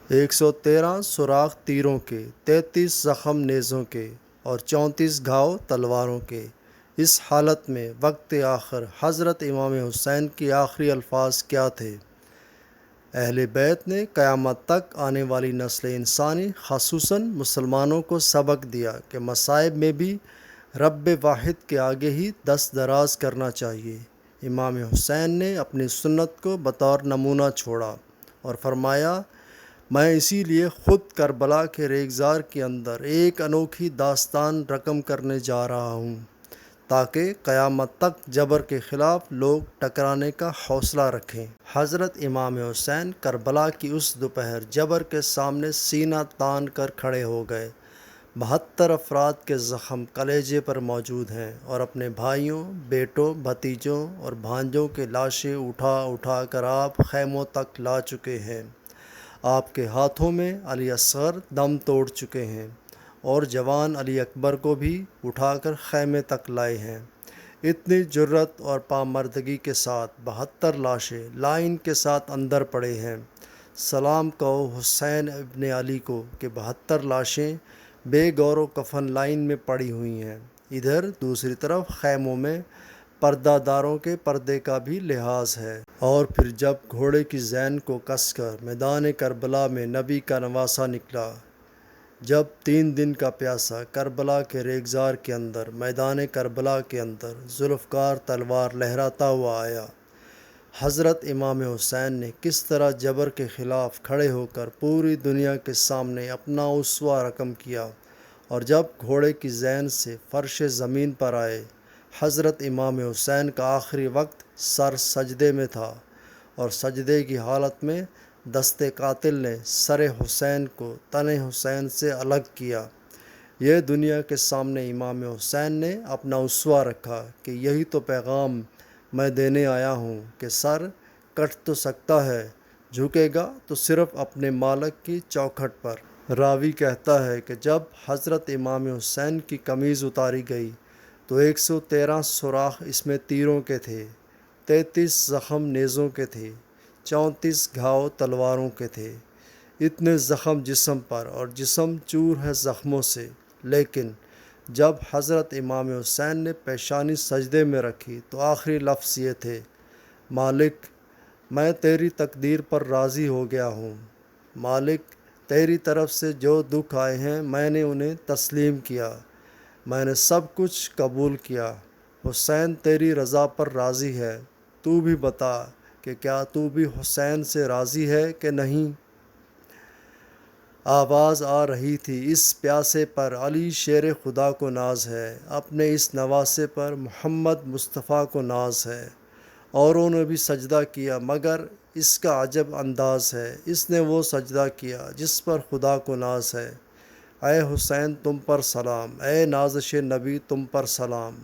113 سوراخ تیروں کے، 33 زخم نیزوں کے اور 34 گھاؤ تلواروں کے۔ اس حالت میں وقت آخر حضرت امام حسین کے آخری الفاظ کیا تھے؟ اہل بیت نے قیامت تک آنے والی نسل انسانی خصوصاً مسلمانوں کو سبق دیا کہ مصائب میں بھی رب واحد کے آگے ہی دست دراز کرنا چاہیے۔ امام حسین نے اپنی سنت کو بطور نمونہ چھوڑا اور فرمایا، میں اسی لیے خود کربلا کے ریگزار کے اندر ایک انوکھی داستان رقم کرنے جا رہا ہوں تاکہ قیامت تک جبر کے خلاف لوگ ٹکرانے کا حوصلہ رکھیں۔ حضرت امام حسین کربلا کی اس دوپہر جبر کے سامنے سینہ تان کر کھڑے ہو گئے۔ 72 افراد کے زخم کلیجے پر موجود ہیں اور اپنے بھائیوں، بیٹوں، بھتیجوں اور بھانجوں کے لاشیں اٹھا اٹھا کر آپ خیموں تک لا چکے ہیں۔ آپ کے ہاتھوں میں علی اصغر دم توڑ چکے ہیں اور جوان علی اکبر کو بھی اٹھا کر خیمے تک لائے ہیں۔ اتنی جرأت اور پامردگی کے ساتھ 72 لاشیں لائن کے ساتھ اندر پڑے ہیں۔ سلام کہو حسین ابن علی کو کہ 72 لاشیں بے گور و کفن لائن میں پڑی ہوئی ہیں۔ ادھر دوسری طرف خیموں میں پردہ داروں کے پردے کا بھی لحاظ ہے۔ اور پھر جب گھوڑے کی زین کو کس کر میدان کربلا میں نبی کا نواسہ نکلا، جب 3 دن کا پیاسا کربلا کے ریگزار کے اندر میدان کربلا کے اندر ذوالفقار تلوار لہراتا ہوا آیا، حضرت امام حسین نے کس طرح جبر کے خلاف کھڑے ہو کر پوری دنیا کے سامنے اپنا اسوہ رقم کیا، اور جب گھوڑے کی زین سے فرش زمین پر آئے، حضرت امام حسین کا آخری وقت سر سجدے میں تھا اور سجدے کی حالت میں دست قاتل نے سر حسین کو تن حسین سے الگ کیا۔ یہ دنیا کے سامنے امام حسین نے اپنا اسوہ رکھا کہ یہی تو پیغام میں دینے آیا ہوں کہ سر کٹ تو سکتا ہے، جھکے گا تو صرف اپنے مالک کی چوکھٹ پر۔ راوی کہتا ہے کہ جب حضرت امام حسین کی قمیض اتاری گئی تو 113 سوراخ اس میں تیروں کے تھے، 33 زخم نیزوں کے تھے، 34 گھاؤ تلواروں کے تھے۔ اتنے زخم جسم پر اور جسم چور ہے زخموں سے، لیکن جب حضرت امام حسین نے پیشانی سجدے میں رکھی تو آخری لفظ یہ تھے، مالک میں تیری تقدیر پر راضی ہو گیا ہوں۔ مالک تیری طرف سے جو دکھ آئے ہیں میں نے انہیں تسلیم کیا، میں نے سب کچھ قبول کیا۔ حسین تیری رضا پر راضی ہے، تو بھی بتا کہ کیا تو بھی حسین سے راضی ہے کہ نہیں؟ آواز آ رہی تھی، اس پیاسے پر علی شیر خدا کو ناز ہے، اپنے اس نواسے پر محمد مصطفیٰ کو ناز ہے۔ اوروں نے بھی سجدہ کیا مگر اس کا عجب انداز ہے، اس نے وہ سجدہ کیا جس پر خدا کو ناز ہے۔ اے حسین تم پر سلام، اے نازش نبی تم پر سلام۔